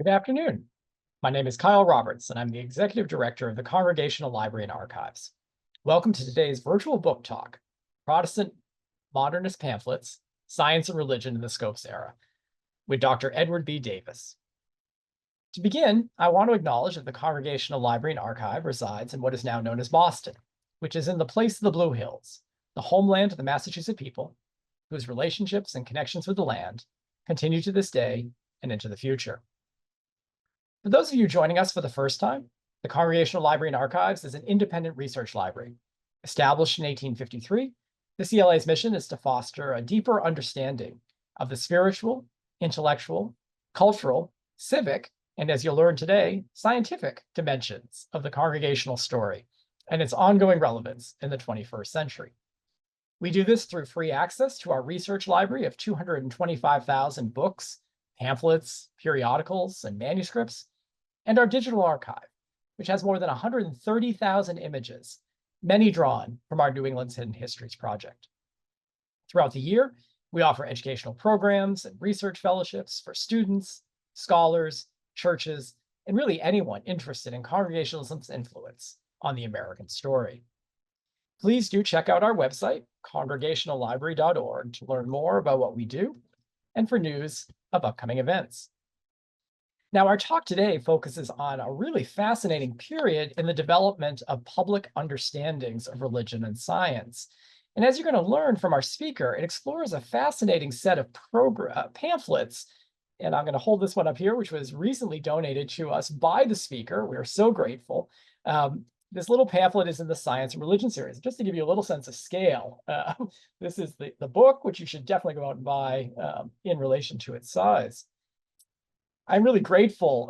Good afternoon. My name is Kyle Roberts, and I'm the Executive Director of the Congregational Library and Archives. Welcome to today's virtual book talk, Protestant Modernist Pamphlets, Science and Religion in the Scopes Era, with Dr. Edward B. Davis. To begin, I want to acknowledge that the Congregational Library and Archive resides in what is now known as Boston, which is in the place of the Blue Hills, the homeland of the Massachusetts people, whose relationships and connections with the land continue to this day and into the future. For those of you joining us for the first time, the Congregational Library and Archives is an independent research library. Established in 1853, the CLA's mission is to foster a deeper understanding of the spiritual, intellectual, cultural, civic, and as you'll learn today, scientific dimensions of the congregational story and its ongoing relevance in the 21st century. We do this through free access to our research library of 225,000 books, pamphlets, periodicals, and manuscripts, and our digital archive, which has more than 130,000 images, many drawn from our New England's Hidden Histories project. Throughout the year, we offer educational programs and research fellowships for students, scholars, churches, and really anyone interested in Congregationalism's influence on the American story. Please do check out our website, congregationallibrary.org, to learn more about what we do and for news of upcoming events. Now, our talk today focuses on a really fascinating period in the development of public understandings of religion and science. And as you're going to learn from our speaker, it explores a fascinating set of pamphlets. And I'm going to hold this one up here, which was recently donated to us by the speaker. We are so grateful. This little pamphlet is in the Science and Religion series. Just to give you a little sense of scale, this is the book, which you should definitely go out and buy in relation to its size. I'm really grateful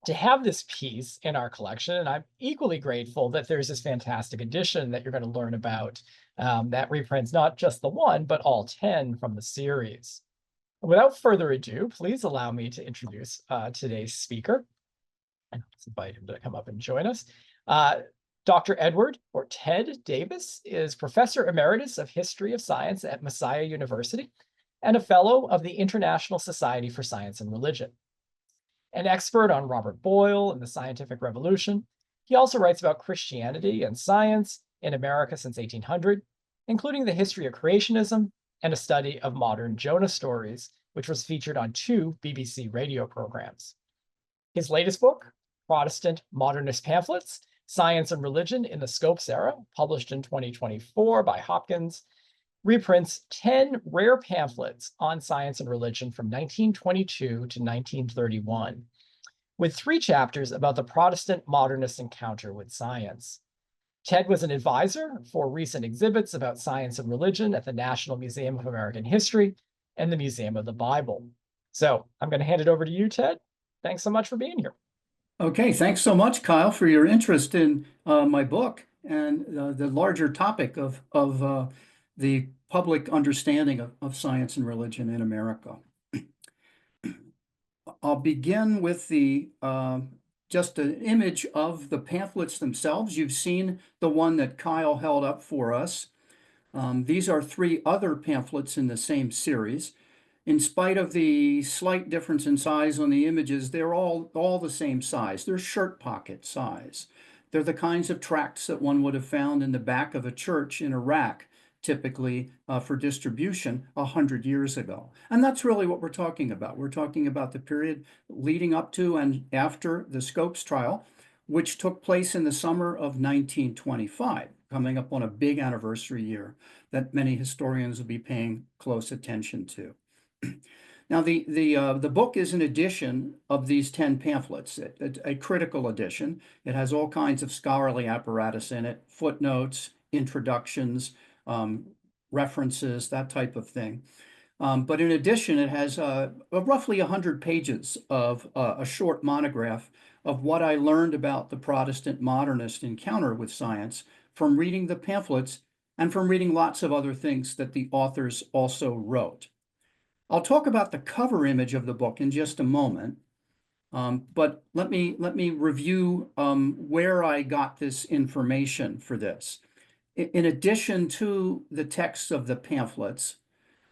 to have this piece in our collection, and I'm equally grateful that there's this fantastic edition that you're going to learn about that reprints not just the one, but all 10 from the series. Without further ado, please allow me to introduce today's speaker. And let's invite him to come up and join us. Dr. Edward, or Ted Davis, is Professor Emeritus of History of Science at Messiah University and a Fellow of the International Society for Science and Religion. An expert on Robert Boyle and the scientific revolution, he also writes about Christianity and science in America since 1800, including the history of creationism and a study of modern Jonah stories, which was featured on 2 BBC radio programs. His latest book, Protestant Modernist Pamphlets, Science and Religion in the Scopes Era, published in 2024 by Hopkins, reprints 10 rare pamphlets on science and religion from 1922 to 1931, with 3 chapters about the Protestant modernist encounter with science. Ted was an advisor for recent exhibits about science and religion at the National Museum of American History and the Museum of the Bible. So I'm going to hand it over to you, Ted. Thanks so much for being here. Okay, thanks so much, Kyle, for your interest in my book and the larger topic of the public understanding of science and religion in America. I'll begin with the just an image of the pamphlets themselves. You've seen the one that Kyle held up for us. These are 3 other pamphlets in the same series. In spite of the slight difference in size on the images, they're all the same size. They're shirt pocket size. They're the kinds of tracts that one would have found in the back of a church in Iraq, typically for distribution 100 years ago. And that's really what we're talking about. We're talking about the period leading up to and after the Scopes trial, which took place in the summer of 1925, coming up on a big anniversary year that many historians will be paying close attention to. Now, the book is an edition of these 10 pamphlets, a critical edition. It has all kinds of scholarly apparatus in it, footnotes, introductions, references, that type of thing. But in addition, it has roughly 100 pages of a short monograph of what I learned about the Protestant modernist encounter with science from reading the pamphlets and from reading lots of other things that the authors also wrote. I'll talk about the cover image of the book in just a moment, but let me review where I got this information for this. In addition to the texts of the pamphlets,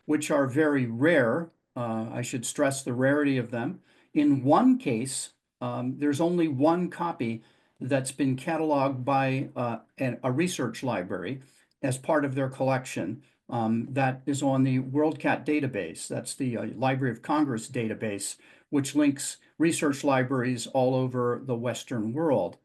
which are very rare, I should stress the rarity of them, In one case, there's only one copy that's been cataloged by a research library as part of their collection. That is on the WorldCat database. That's the Library of Congress database, which links research libraries all over the Western world.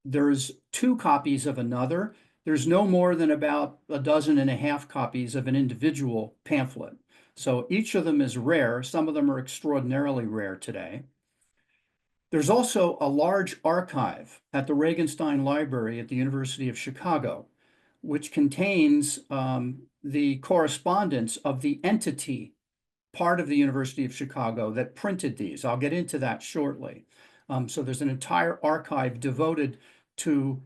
There's 2 copies of another. There's no more than about 12.5 copies of an individual pamphlet. So each of them is rare. Some of them are extraordinarily rare today. There's also a large archive at the Regenstein Library at the University of Chicago, which contains the correspondence of the entity part of the University of Chicago that printed these. I'll get into that shortly. So there's an entire archive devoted to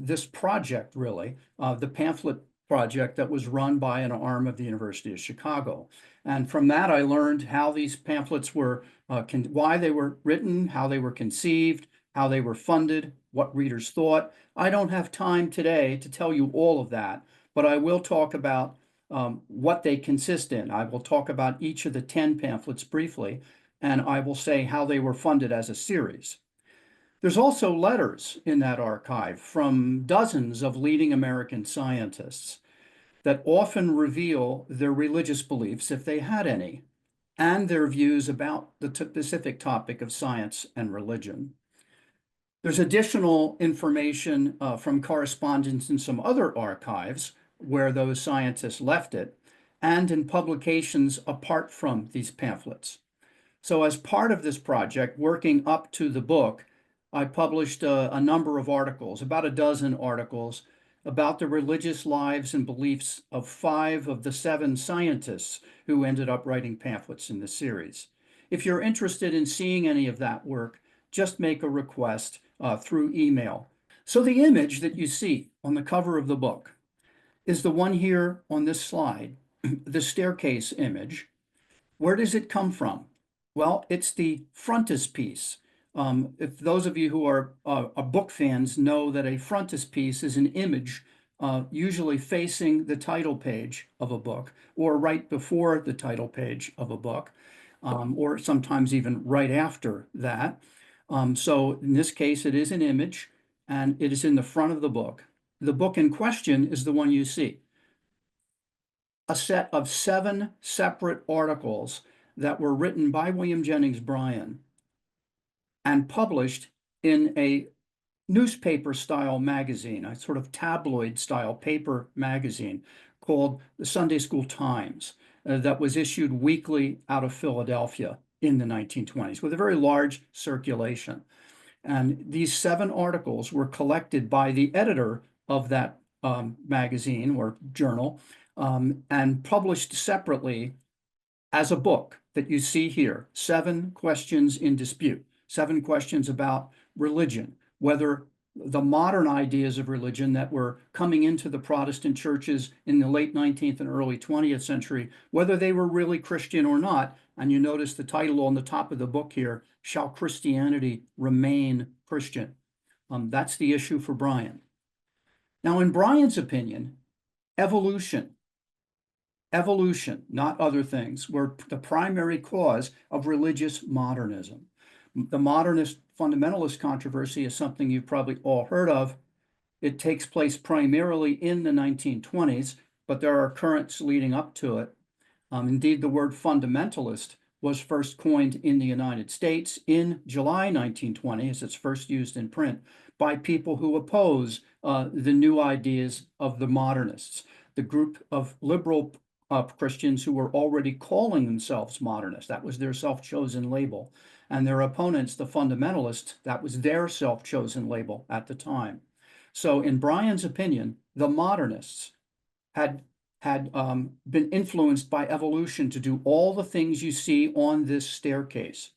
this project, really, the pamphlet project that was run by an arm of the University of Chicago. And from that, I learned how these pamphlets were, why they were written, how they were conceived, how they were funded, what readers thought. I don't have time today to tell you all of that, but I will talk about what they consist in. I will talk about each of the 10 pamphlets briefly, and I will say how they were funded as a series. There's also letters in that archive from dozens of leading American scientists that often reveal their religious beliefs, if they had any, and their views about the specific topic of science and religion. There's additional information from correspondence in some other archives where those scientists left it, and in publications apart from these pamphlets. So as part of this project, working up to the book, I published a number of articles, about a dozen articles, about the religious lives and beliefs of 5 of the 7 scientists who ended up writing pamphlets in the series. If you're interested in seeing any of that work, just make a request through email. So the image that you see on the cover of the book is the one here on this slide, the staircase image. Where does it come from? Well, it's the frontispiece. If those of you who are book fans know that a frontispiece is an image usually facing the title page of a book, or right before the title page of a book, or sometimes even right after that. So in this case, it is an image, and it is in the front of the book. The book in question is the one you see. A set of 7 separate articles that were written by William Jennings Bryan and published in a newspaper-style magazine, a sort of tabloid-style paper magazine called the Sunday School Times, that was issued weekly out of Philadelphia in the 1920s with a very large circulation. And these 7 articles were collected by the editor of that magazine or journal and published separately as a book that you see here, 7 questions in dispute, 7 questions about religion, whether the modern ideas of religion that were coming into the Protestant churches in the late 19th and early 20th century, whether they were really Christian or not. And you notice the title on the top of the book here, Shall Christianity Remain Christian? That's the issue for Bryan. Now, in Bryan's opinion, evolution, not other things, were the primary cause of religious modernism. The modernist fundamentalist controversy is something you've probably all heard of. It takes place primarily in the 1920s, but there are currents leading up to it. Indeed, the word fundamentalist was first coined in the United States in July 1920, as it's first used in print, by people who oppose the new ideas of the modernists, the group of liberal Christians who were already calling themselves modernists. That was their self-chosen label. And their opponents, the fundamentalists, that was their self-chosen label at the time. So in Bryan's opinion, the modernists had been influenced by evolution to do all the things you see on this staircase.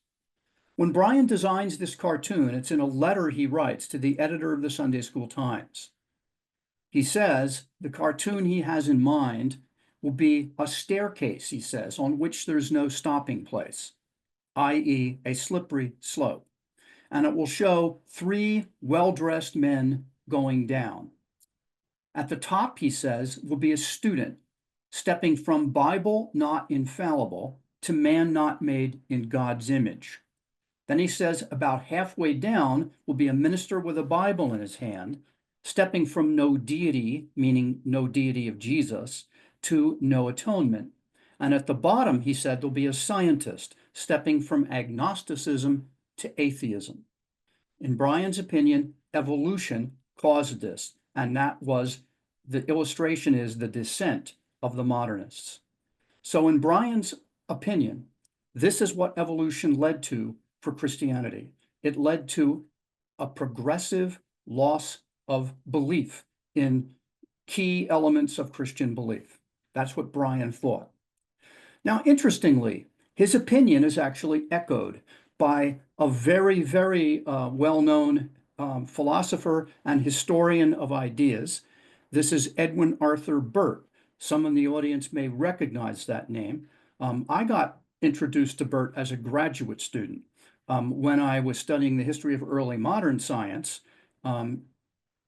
When Bryan designs this cartoon, it's in a letter he writes to the editor of the Sunday School Times. He says the cartoon he has in mind will be a staircase, he says, on which there's no stopping place, i.e. a slippery slope. And it will show 3 well-dressed men going down. At the top, he says, will be a student stepping from Bible not infallible to man not made in God's image. Then he says about halfway down will be a minister with a Bible in his hand, stepping from no deity, meaning no deity of Jesus, to no atonement. And at the bottom, he said, there'll be a scientist stepping from agnosticism to atheism. In Bryan's opinion, evolution caused this, and that was, the illustration is the descent of the modernists. So in Bryan's opinion, this is what evolution led to for Christianity. It led to a progressive loss of belief in key elements of Christian belief. That's what Bryan thought. Now, interestingly, his opinion is actually echoed by a very, very well-known philosopher and historian of ideas. This is Edwin Arthur Burt. Some in the audience may recognize that name. I got introduced to Burt as a graduate student when I was studying the history of early modern science.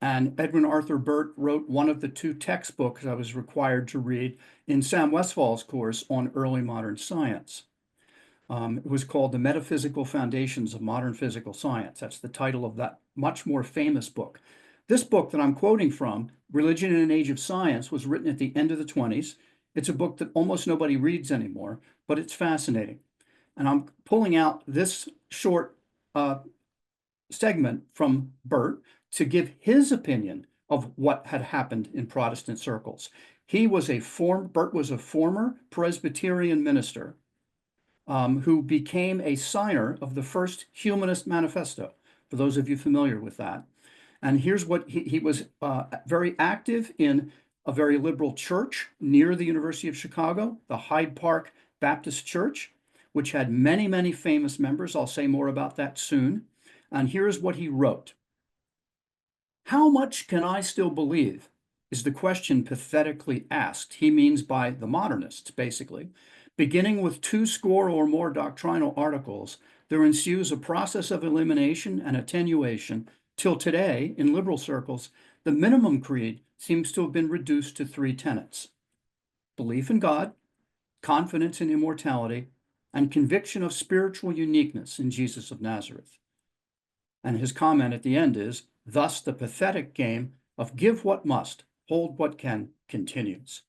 And Edwin Arthur Burt wrote one of the two textbooks I was required to read in Sam Westfall's course on early modern science. It was called The Metaphysical Foundations of Modern Physical Science. That's the title of that much more famous book. This book that I'm quoting from, Religion in an Age of Science, was written at the end of the 1920s. It's a book that almost nobody reads anymore, but it's fascinating. And I'm pulling out this short segment from Burt to give his opinion of what had happened in Protestant circles. Burt was a former Presbyterian minister who became a signer of the first Humanist Manifesto, for those of you familiar with that. And here's what he was very active in a very liberal church near the University of Chicago, the Hyde Park Baptist Church, which had many, many famous members. I'll say more about that soon. And here's what he wrote. How much can I still believe is the question pathetically asked. He means by the modernists, basically. Beginning with 20 or more doctrinal articles, there ensues a process of elimination and attenuation till today, in liberal circles, the minimum creed seems to have been reduced to 3 tenets: belief in God, confidence in immortality, and conviction of spiritual uniqueness in Jesus of Nazareth. And his comment at the end is, thus the pathetic game of give what must, hold what can continues.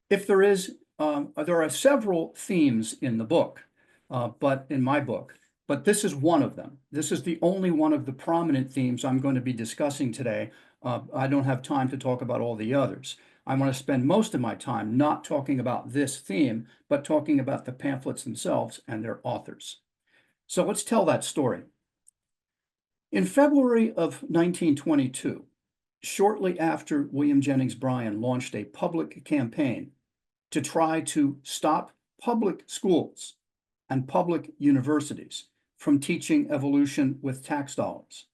There are several themes in the book, but in my book, but this is one of them. This is the only one of the prominent themes I'm going to be discussing today. I don't have time to talk about all the others. I want to spend most of my time not talking about this theme, but talking about the pamphlets themselves and their authors. So let's tell that story. In February of 1922, shortly after William Jennings Bryan launched a public campaign to try to stop public schools and public universities from teaching evolution with tax dollars.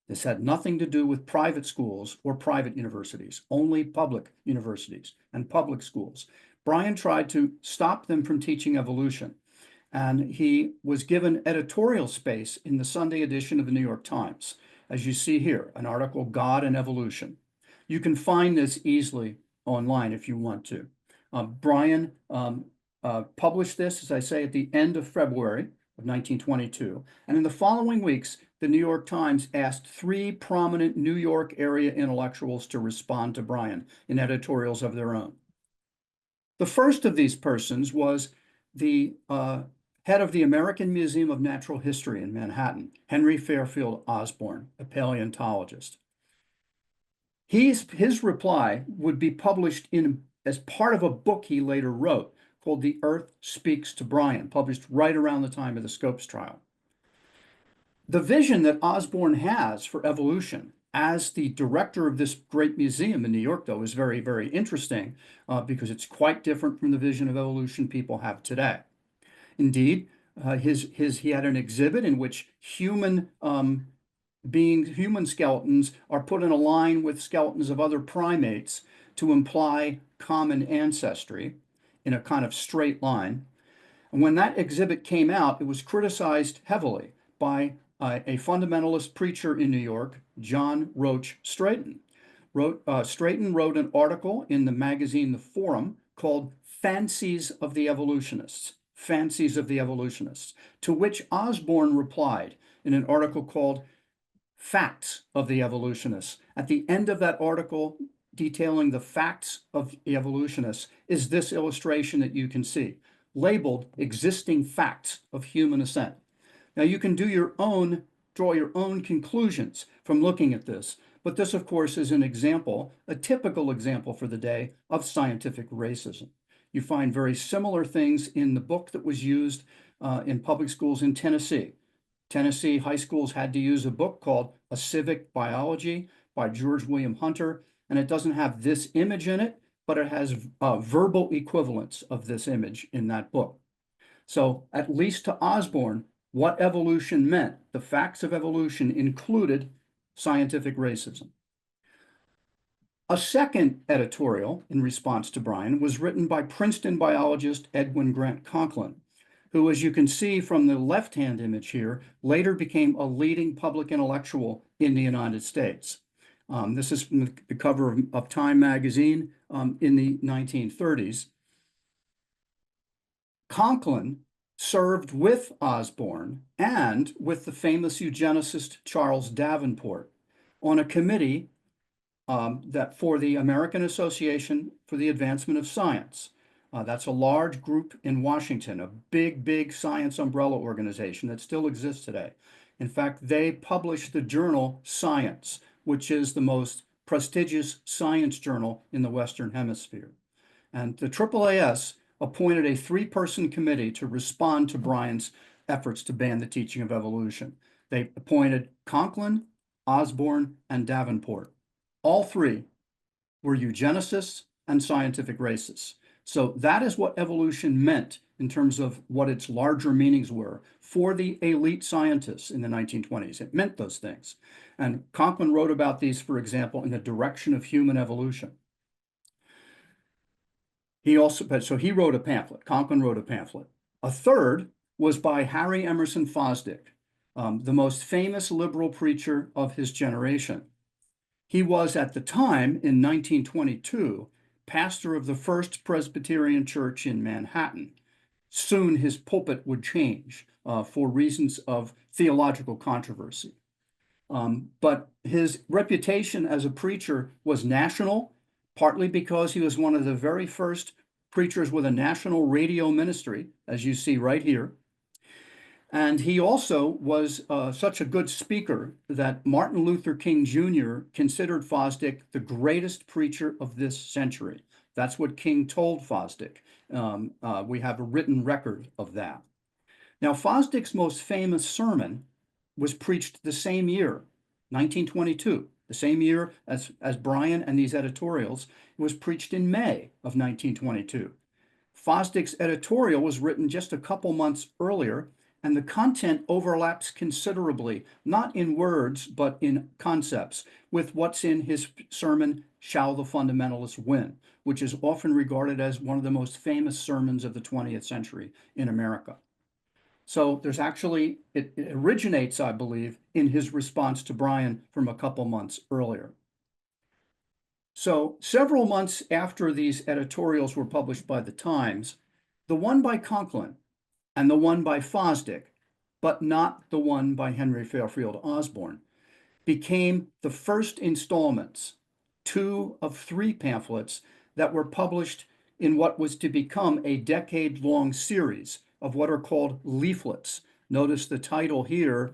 This had nothing to do with private schools or private universities, only public universities and public schools. Bryan tried to stop them from teaching evolution, and he was given editorial space in the Sunday edition of the New York Times. As you see here, an article, God and Evolution. You can find this easily online if you want to. Bryan published this, as I say, at the end of February of 1922. And in the following weeks, the New York Times asked 3 prominent New York area intellectuals to respond to Bryan in editorials of their own. The first of these persons was the head of the American Museum of Natural History in Manhattan, Henry Fairfield Osborn, a paleontologist. His reply would be published as part of a book he later wrote called The Earth Speaks to Bryan, published right around the time of the Scopes trial. The vision that Osborn has for evolution as the director of this great museum in New York, though, is very, very interesting because it's quite different from the vision of evolution people have today. Indeed, he had an exhibit in which human skeletons are put in a line with skeletons of other primates to imply common ancestry in a kind of straight line. And when that exhibit came out, it was criticized heavily by a fundamentalist preacher in New York, John Roach Straighton. Straighton wrote an article in the magazine The Forum called Fancies of the Evolutionists. fancies of the evolutionists, to which Osborne replied in an article called Facts of the Evolutionists. At the end of that article, detailing the facts of the evolutionists, is this illustration that you can see, labeled Existing Facts of Human Ascent. Now you can do draw your own conclusions from looking at this, but this, of course, is an example, a typical example for the day of scientific racism. You find very similar things in the book that was used in public schools in Tennessee. Tennessee high schools had to use a book called A Civic Biology by George William Hunter, and it doesn't have this image in it, but it has verbal equivalents of this image in that book. So at least to Osborne, what evolution meant, the facts of evolution included scientific racism. A second editorial in response to Bryan was written by Princeton biologist Edwin Grant Conklin, who, as you can see from the left-hand image here, later became a leading public intellectual in the United States. This is from the cover of Time magazine in the 1930s. Conklin served with Osborne and with the famous eugenicist Charles Davenport on a committee that for the American Association for the Advancement of Science. That's a large group in Washington, a big science umbrella organization that still exists today. In fact, they publish the journal Science, which is the most prestigious science journal in the Western Hemisphere. And the AAAS appointed a 3-person committee to respond to Bryan's efforts to ban the teaching of evolution. They appointed Conklin, Osborne, and Davenport. All 3 were eugenicists and scientific racists. So that is what evolution meant in terms of what its larger meanings were for the elite scientists in the 1920s. It meant those things. And Conklin wrote about these, for example, in The Direction of Human Evolution. He wrote a pamphlet. Conklin wrote a pamphlet. A third was by Harry Emerson Fosdick, the most famous liberal preacher of his generation. He was, at the time, in 1922, pastor of the First Presbyterian Church in Manhattan. Soon his pulpit would change for reasons of theological controversy. But his reputation as a preacher was national, partly because he was one of the very first preachers with a national radio ministry, as you see right here. And he also was such a good speaker that Martin Luther King Jr. considered Fosdick the greatest preacher of this century. That's what King told Fosdick. We have a written record of that. Now, Fosdick's most famous sermon was preached the same year, 1922, the same year as Bryan and these editorials. It was preached in May of 1922. Fosdick's editorial was written just a couple months earlier, and the content overlaps considerably, not in words, but in concepts, with what's in his sermon, Shall the Fundamentalists Win?, which is often regarded as one of the most famous sermons of the 20th century in America. So there's actually, it originates, I believe, in his response to Bryan from a couple months earlier. So several months after these editorials were published by the Times, the one by Conklin and the one by Fosdick, but not the one by Henry Fairfield Osborne, became the first installments, 2 of 3 pamphlets that were published in what was to become a decade-long series of what are called leaflets. Notice the title here,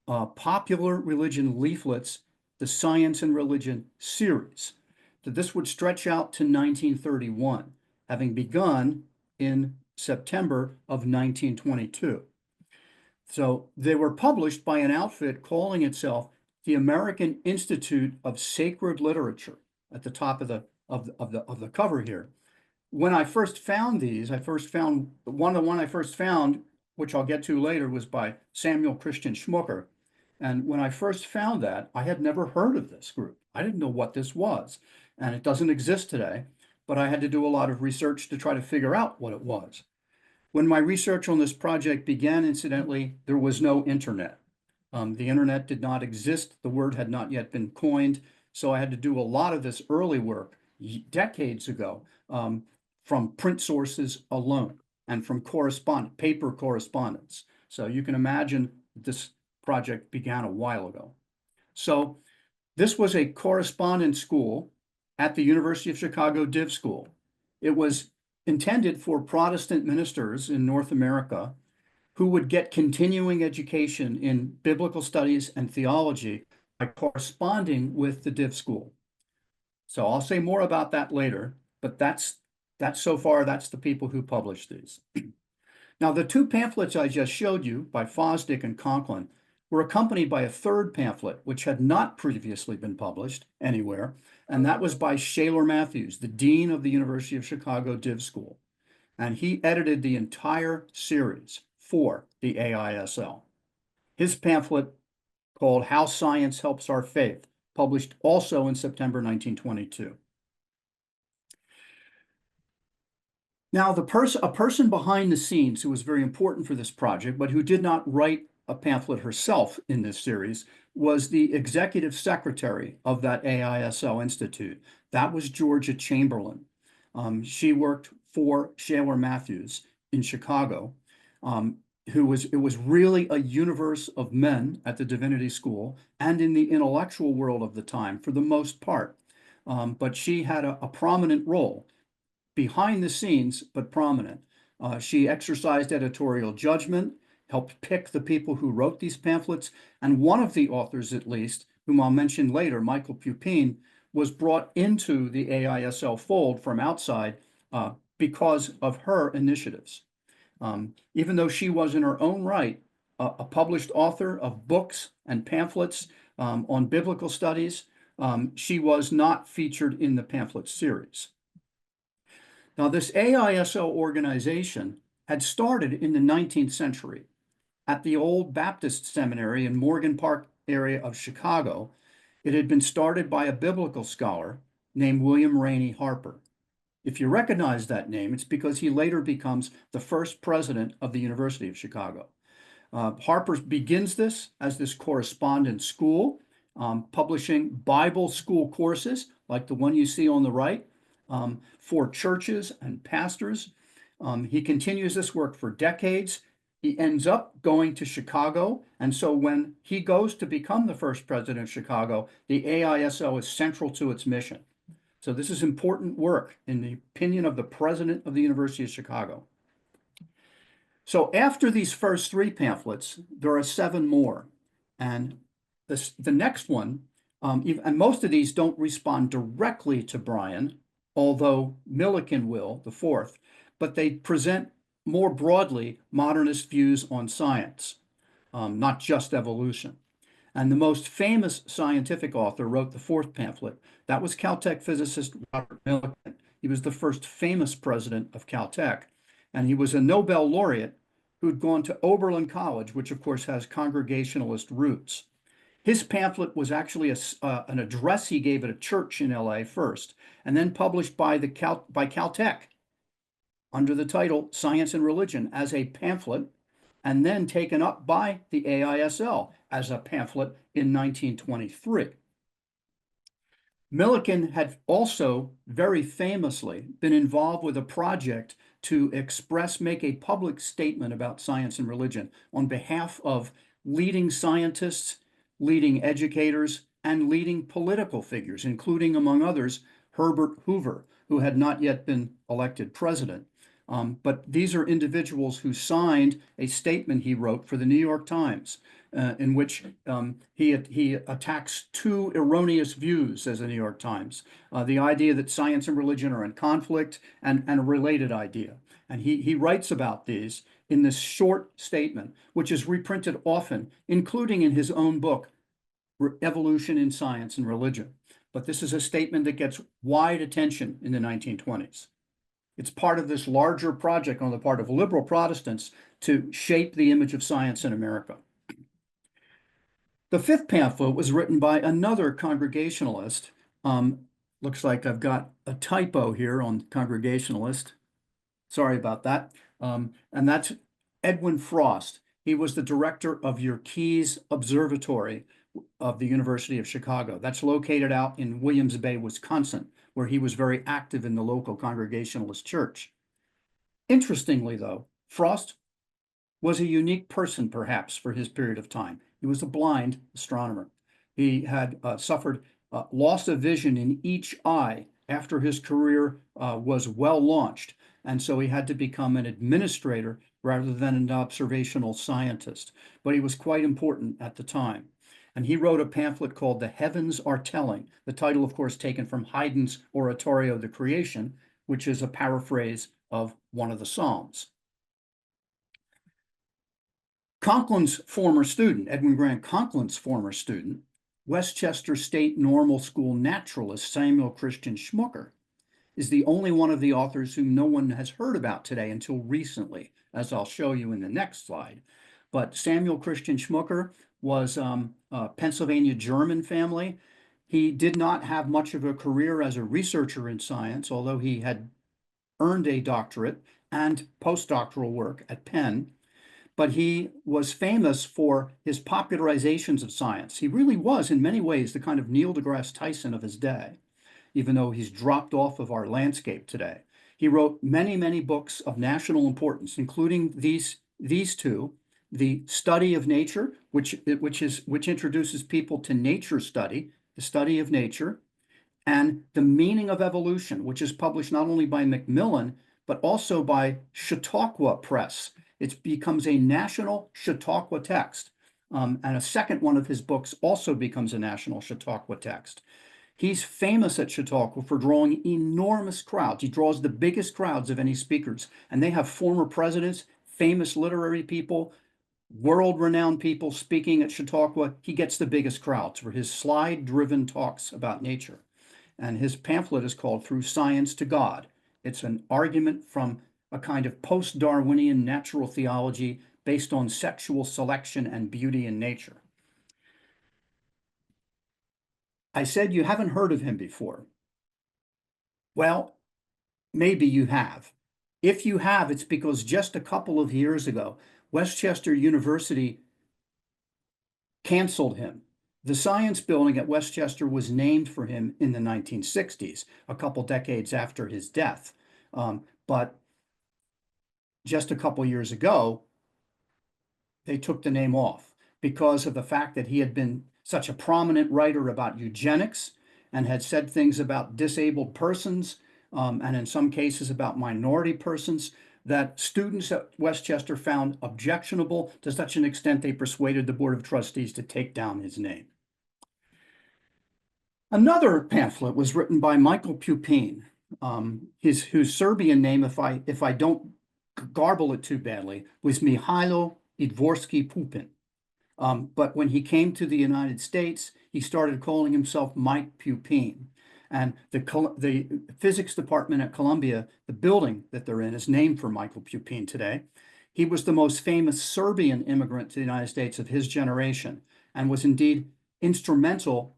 Popular Religion Leaflets, the Science and Religion Series. So this would stretch out to 1931, having begun in September of 1922. So they were published by an outfit calling itself the American Institute of Sacred Literature at the top of the cover here. When I first found these, one I first found, which I'll get to later, was by Samuel Christian Schmucker. And when I first found that, I had never heard of this group. I didn't know what this was, and it doesn't exist today, but I had to do a lot of research to try to figure out what it was. When my research on this project began, incidentally, there was no internet. The internet did not exist. The word had not yet been coined. So I had to do a lot of this early work decades ago from print sources alone. and from paper correspondence. So you can imagine this project began a while ago. So this was a correspondence school at the University of Chicago Div School. It was intended for Protestant ministers in North America who would get continuing education in biblical studies and theology by corresponding with the Div School. So I'll say more about that later, but that's so far, that's the people who published these. Now, the two pamphlets I just showed you by Fosdick and Conklin were accompanied by a third pamphlet, which had not previously been published anywhere, and that was by Shaler Mathews, the dean of the University of Chicago Div School. And he edited the entire series for the AISL. His pamphlet, called How Science Helps Our Faith, published also in September 1922. Now, a person behind the scenes who was very important for this project, but who did not write a pamphlet herself in this series, was the executive secretary of that AISL Institute. That was Georgia Chamberlain. She worked for Shaler Mathews in Chicago, it was really a universe of men at the Divinity School and in the intellectual world of the time for the most part. But she had a prominent role behind the scenes, but prominent. She exercised editorial judgment, helped pick the people who wrote these pamphlets, and one of the authors, at least, whom I'll mention later, Michael Pupin, was brought into the AISL fold from outside because of her initiatives. Even though she was in her own right a published author of books and pamphlets on biblical studies, she was not featured in the pamphlet series. Now, this AISL organization had started in the 19th century at the old Baptist seminary in Morgan Park area of Chicago. It had been started by a biblical scholar named William Rainey Harper. If you recognize that name, it's because he later becomes the first president of the University of Chicago. Harper begins this as this correspondence school, publishing Bible school courses like the one you see on the right for churches and pastors. He continues this work for decades. He ends up going to Chicago. And so when he goes to become the first president of Chicago, the AISL is central to its mission. So this is important work in the opinion of the president of the University of Chicago. So after these first three pamphlets, there are 7 more. And the next one, and most of these don't respond directly to Bryan, although Millikan will, the fourth, but they present more broadly modernist views on science, not just evolution. And the most famous scientific author wrote the fourth pamphlet. That was Caltech physicist Robert Millikan. He was the first famous president of Caltech, and he was a Nobel laureate who'd gone to Oberlin College, which of course has Congregationalist roots. His pamphlet was actually an address he gave at a church in LA first, and then published by Caltech under the title Science and Religion as a pamphlet, and then taken up by the AISL as a pamphlet in 1923. Millikan had also very famously been involved with a project to make a public statement about science and religion on behalf of leading scientists, leading educators, and leading political figures, including, among others, Herbert Hoover, who had not yet been elected president. But these are individuals who signed a statement he wrote for the New York Times, in which he attacks 2 erroneous views, says the New York Times, the idea that science and religion are in conflict, and a related idea. And he writes about these in this short statement, which is reprinted often, including in his own book, Evolution in Science and Religion. But this is a statement that gets wide attention in the 1920s. It's part of this larger project on the part of liberal Protestants to shape the image of science in America. The fifth pamphlet was written by another Congregationalist. Looks like I've got a typo here on Congregationalist. Sorry about that. And that's Edwin Frost. He was the director of Yerkes Observatory of the University of Chicago. That's located out in Williams Bay, Wisconsin, where he was very active in the local Congregationalist church. Interestingly, though, Frost was a unique person, perhaps, for his period of time. He was a blind astronomer. He had suffered loss of vision in each eye after his career was well launched. And so he had to become an administrator rather than an observational scientist. But he was quite important at the time. And he wrote a pamphlet called The Heavens Are Telling, the title, of course, taken from Haydn's oratorio, The Creation, which is a paraphrase of one of the Psalms. Conklin's former student, Edwin Grant Conklin's former student, Westchester State Normal School naturalist Samuel Christian Schmucker, is the only one of the authors whom no one has heard about today until recently, as I'll show you in the next slide. But Samuel Christian Schmucker was a Pennsylvania German family. He did not have much of a career as a researcher in science, although he had earned a doctorate and postdoctoral work at Penn. But he was famous for his popularizations of science. He really was, in many ways, the kind of Neil deGrasse Tyson of his day, even though he's dropped off of our landscape today. He wrote many, many books of national importance, including these two, The Study of Nature, which introduces people to nature study, the study of nature, and The Meaning of Evolution, which is published not only by Macmillan, but also by Chautauqua Press. It becomes a national Chautauqua text. And a second one of his books also becomes a national Chautauqua text. He's famous at Chautauqua for drawing enormous crowds. He draws the biggest crowds of any speakers. And they have former presidents, famous literary people, world-renowned people speaking at Chautauqua. He gets the biggest crowds for his slide-driven talks about nature. And his pamphlet is called Through Science to God. It's an argument from a kind of post-Darwinian natural theology based on sexual selection and beauty in nature. I said you haven't heard of him before. Well, maybe you have. If you have, it's because just a couple of years ago, Westchester University canceled him. The science building at Westchester was named for him in the 1960s, a couple decades after his death. But just a couple years ago, they took the name off because of the fact that he had been such a prominent writer about eugenics and had said things about disabled persons, and in some cases about minority persons, that students at Westchester found objectionable to such an extent they persuaded the Board of Trustees to take down his name. Another pamphlet was written by Michael Pupin, whose Serbian name, if I don't garble it too badly, was Mihailo Idvorski Pupin. But when he came to the United States, he started calling himself Mike Pupin. And the physics department at Columbia, the building that they're in, is named for Michael Pupin today. He was the most famous Serbian immigrant to the United States of his generation and was indeed instrumental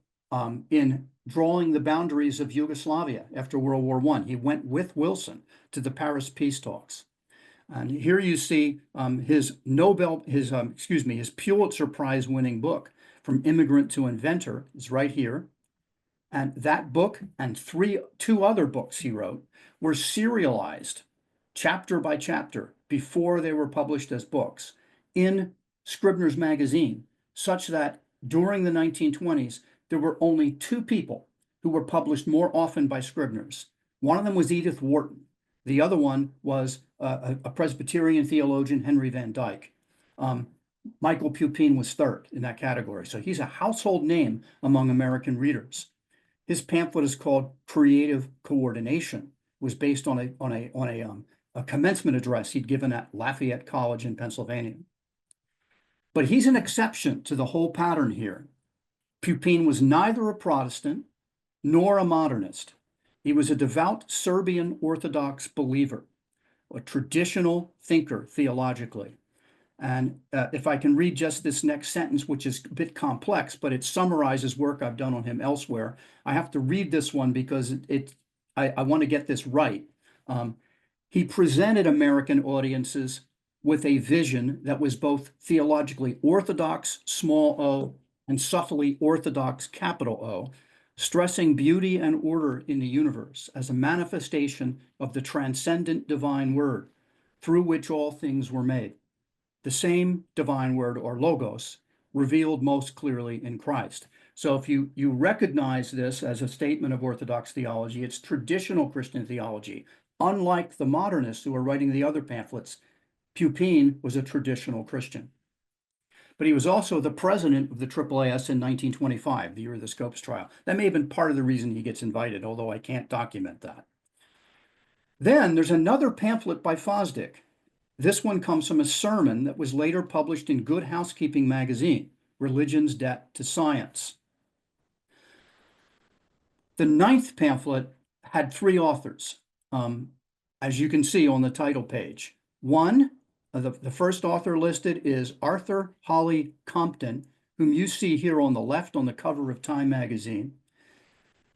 in drawing the boundaries of Yugoslavia after World War I. He went with Wilson to the Paris peace talks. And here you see his Pulitzer Prize winning book, From Immigrant to Inventor, is right here. And that book and two other books he wrote were serialized chapter by chapter before they were published as books in Scribner's Magazine, such that during the 1920s, there were only two people who were published more often by Scribner's. One of them was Edith Wharton. The other one was a Presbyterian theologian, Henry Van Dyke. Michael Pupin was third in that category. So he's a household name among American readers. His pamphlet is called Creative Coordination. It was based on a commencement address he'd given at Lafayette College in Pennsylvania. But he's an exception to the whole pattern here. Pupin was neither a Protestant nor a modernist. He was a devout Serbian Orthodox believer, a traditional thinker theologically. And if I can read just this next sentence, which is a bit complex, but it summarizes work I've done on him elsewhere. I have to read this one because I want to get this right. He presented American audiences with a vision that was both theologically orthodox, small o, and subtly orthodox, capital O, stressing beauty and order in the universe as a manifestation of the transcendent divine word. through which all things were made. The same divine word, or logos, revealed most clearly in Christ. So if you recognize this as a statement of Orthodox theology, it's traditional Christian theology. Unlike the modernists who are writing the other pamphlets, Pupin was a traditional Christian. But he was also the president of the AAAS in 1925, the year of the Scopes trial. That may have been part of the reason he gets invited, although I can't document that. Then there's another pamphlet by Fosdick. This one comes from a sermon that was later published in Good Housekeeping magazine, Religion's Debt to Science. The 9th pamphlet had 3 authors, as you can see on the title page. The first author listed is Arthur Holly Compton, whom you see here on the left on the cover of Time magazine.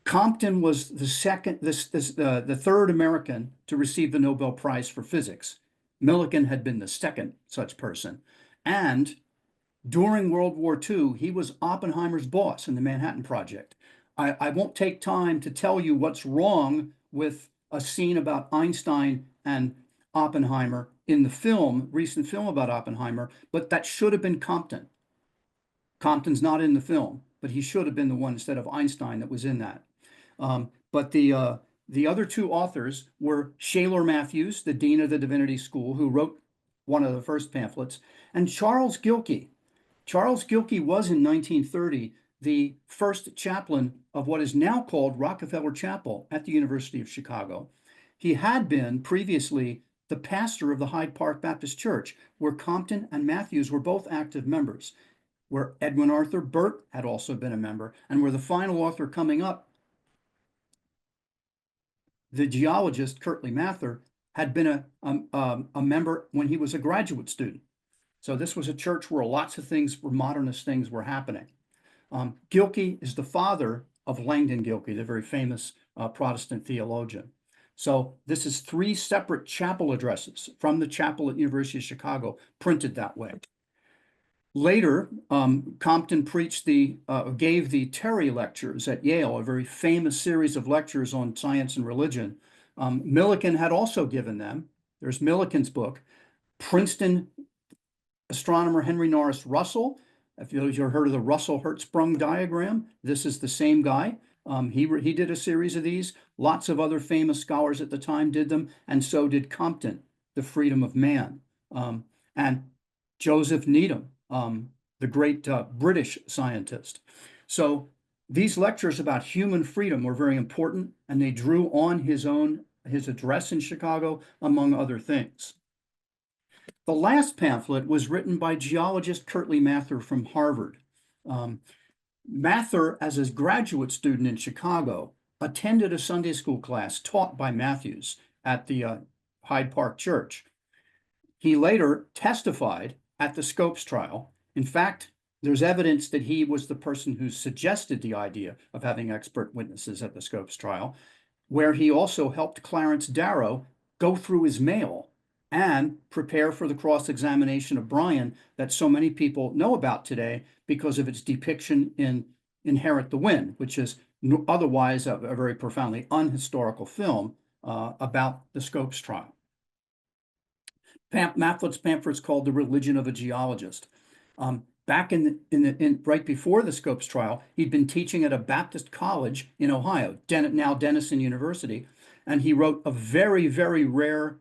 Compton was the third American to receive the Nobel Prize for Physics. Millikan had been the second such person. And during World War II, he was Oppenheimer's boss in the Manhattan Project. I won't take time to tell you what's wrong with a scene about Einstein and Oppenheimer in the recent film about Oppenheimer, but that should have been Compton. Compton's not in the film, but he should have been the one instead of Einstein that was in that. But the other 2 authors were Shaler Mathews, the dean of the Divinity School, who wrote one of the first pamphlets, and Charles Gilkey. Charles Gilkey was in 1930 the first chaplain of what is now called Rockefeller Chapel at the University of Chicago. He had been previously the pastor of the Hyde Park Baptist Church, where Compton and Mathews were both active members, where Edwin Arthur Burt had also been a member, and where the final author coming up, the geologist Kirtley Mather, had been a member when he was a graduate student. So this was a church where lots of things, where modernist things were happening. Gilkey is the father of Langdon Gilkey, the very famous Protestant theologian. So this is 3 separate chapel addresses from the chapel at University of Chicago, printed that way. Later, Compton gave the Terry lectures at Yale, a very famous series of lectures on science and religion. Millikan had also given them. There's Millikan's book. Princeton astronomer Henry Norris Russell, if you've heard of the Russell-Hertzsprung diagram, this is the same guy. He did a series of these. Lots of other famous scholars at the time did them, and so did Compton, The Freedom of Man. And Joseph Needham, the great British scientist. So these lectures about human freedom were very important, and they drew on his address in Chicago, among other things. The last pamphlet was written by geologist Kirtley Mather from Harvard. Mather, as a graduate student in Chicago, attended a Sunday school class taught by Mathews at the Hyde Park Church. He later testified at the Scopes trial. In fact, there's evidence that he was the person who suggested the idea of having expert witnesses at the Scopes trial, where he also helped Clarence Darrow go through his mail and prepare for the cross-examination of Bryan that so many people know about today because of its depiction in Inherit the Wind, which is otherwise a very profoundly unhistorical film about the Scopes trial. Mathews' pamphlet's called The Religion of a Geologist. Back right before the Scopes trial, he'd been teaching at a Baptist college in Ohio, now Denison University, and he wrote a very, very rare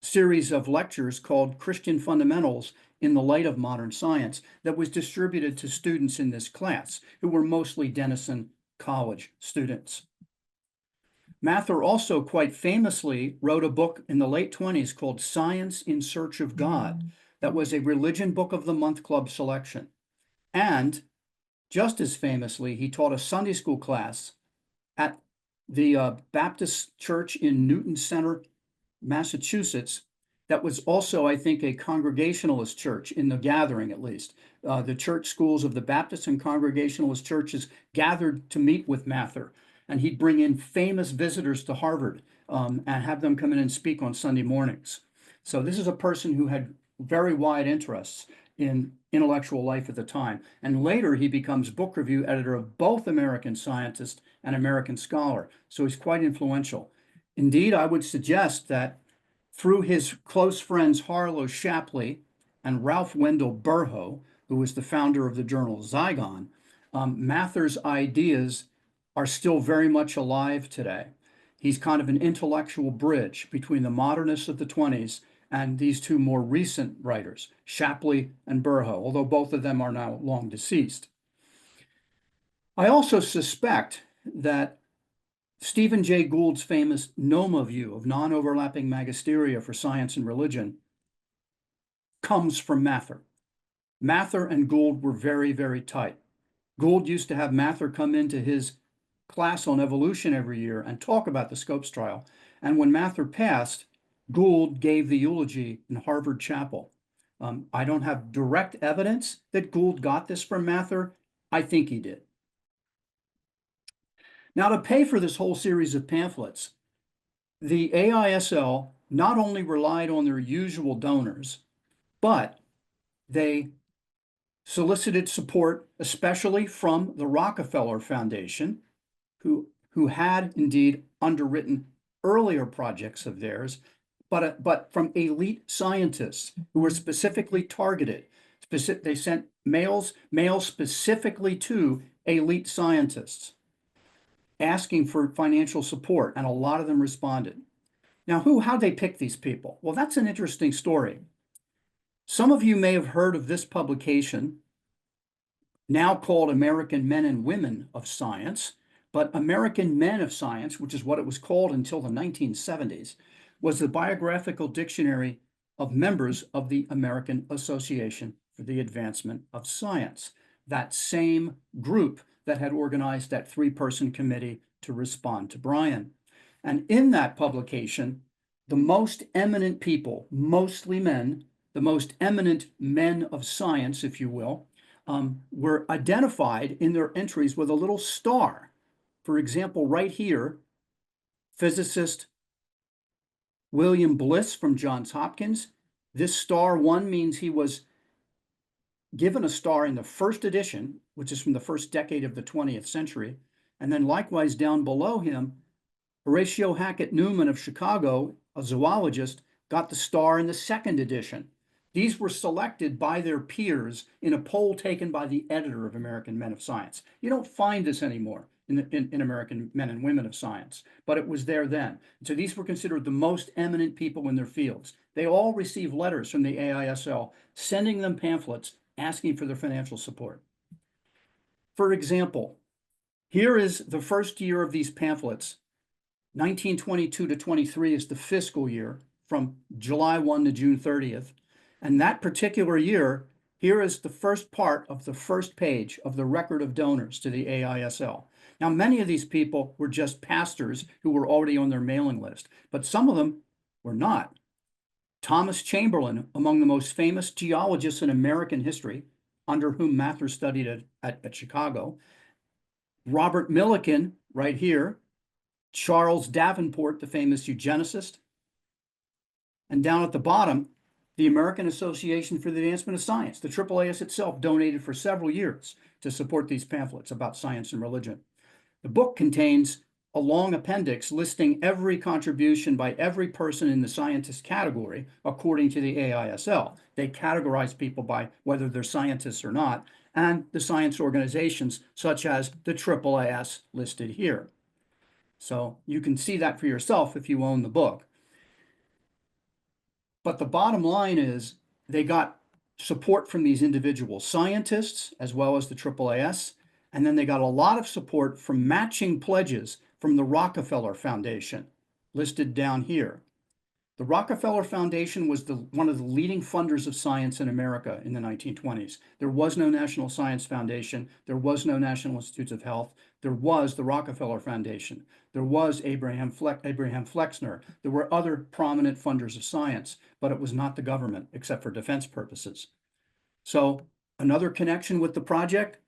series of lectures called Christian Fundamentals in the Light of Modern Science that was distributed to students in this class, who were mostly Denison College students. Mather also quite famously wrote a book in the late 1920s called Science in Search of God. That was a Religion Book of the Month Club selection. And just as famously, he taught a Sunday school class at the Baptist Church in Newton Center, Massachusetts, that was also, I think, a Congregationalist church in the gathering, at least. The church schools of the Baptist and Congregationalist churches gathered to meet with Mather, and he'd bring in famous visitors to Harvard and have them come in and speak on Sunday mornings. So this is a person who had very wide interests in intellectual life at the time. And later he becomes book review editor of both American Scientist and American Scholar. So he's quite influential. Indeed, I would suggest that through his close friends Harlow Shapley and Ralph Wendell Burho, who was the founder of the journal Zygon, Mather's ideas are still very much alive today. He's kind of an intellectual bridge between the modernists of the 20s and these two more recent writers, Shapley and Burho, although both of them are now long deceased. I also suspect that Stephen Jay Gould's famous NOMA view of non-overlapping magisteria for science and religion comes from Mather. Mather and Gould were very, very tight. Gould used to have Mather come into his class on evolution every year and talk about the Scopes trial. And when Mather passed, Gould gave the eulogy in Harvard Chapel. I don't have direct evidence that Gould got this from Mather. I think he did. Now, to pay for this whole series of pamphlets, the AISL not only relied on their usual donors, but they solicited support, especially from the Rockefeller Foundation, who had indeed underwritten earlier projects of theirs, but from elite scientists who were specifically targeted. They sent mails specifically to elite scientists asking for financial support, and a lot of them responded. Now, how'd they pick these people? Well, that's an interesting story. Some of you may have heard of this publication, now called American Men and Women of Science, but American Men of Science, which is what it was called until the 1970s, was the biographical dictionary of members of the American Association for the Advancement of Science, that same group that had organized that three-person committee to respond to Bryan. And in that publication, the most eminent people, mostly men, the most eminent men of science, if you will, were identified in their entries with a little star. For example, right here, physicist William Bliss from Johns Hopkins. This star 1 means he was given a star in the first edition, which is from the first decade of the 20th century. And then likewise down below him, Horatio Hackett Newman of Chicago, a zoologist, got the star in the second edition. These were selected by their peers in a poll taken by the editor of American Men of Science. You don't find this anymore in American Men and Women of Science, but it was there then. So these were considered the most eminent people in their fields. They all received letters from the AISL sending them pamphlets asking for their financial support. For example, here is the first year of these pamphlets. 1922 to 23 is the fiscal year from July 1 to June 30th. And that particular year, here is the first part of the first page of the record of donors to the AISL. Now, many of these people were just pastors who were already on their mailing list, but some of them were not. Thomas Chamberlain, among the most famous geologists in American history, under whom Mather studied at Chicago. Robert Millikan, right here. Charles Davenport, the famous eugenicist. And down at the bottom, the American Association for the Advancement of Science. The AAAS itself donated for several years to support these pamphlets about science and religion. The book contains a long appendix listing every contribution by every person in the scientist category according to the AISL. They categorize people by whether they're scientists or not, and the science organizations such as the AAAS listed here. So you can see that for yourself if you own the book. But the bottom line is they got support from these individual scientists as well as the AAAS, and then they got a lot of support from matching pledges from the Rockefeller Foundation, listed down here. The Rockefeller Foundation was one of the leading funders of science in America in the 1920s. There was no National Science Foundation. There was no National Institutes of Health. There was the Rockefeller Foundation. There was Abraham Flexner. There were other prominent funders of science, but it was not the government except for defense purposes. So another connection with the project,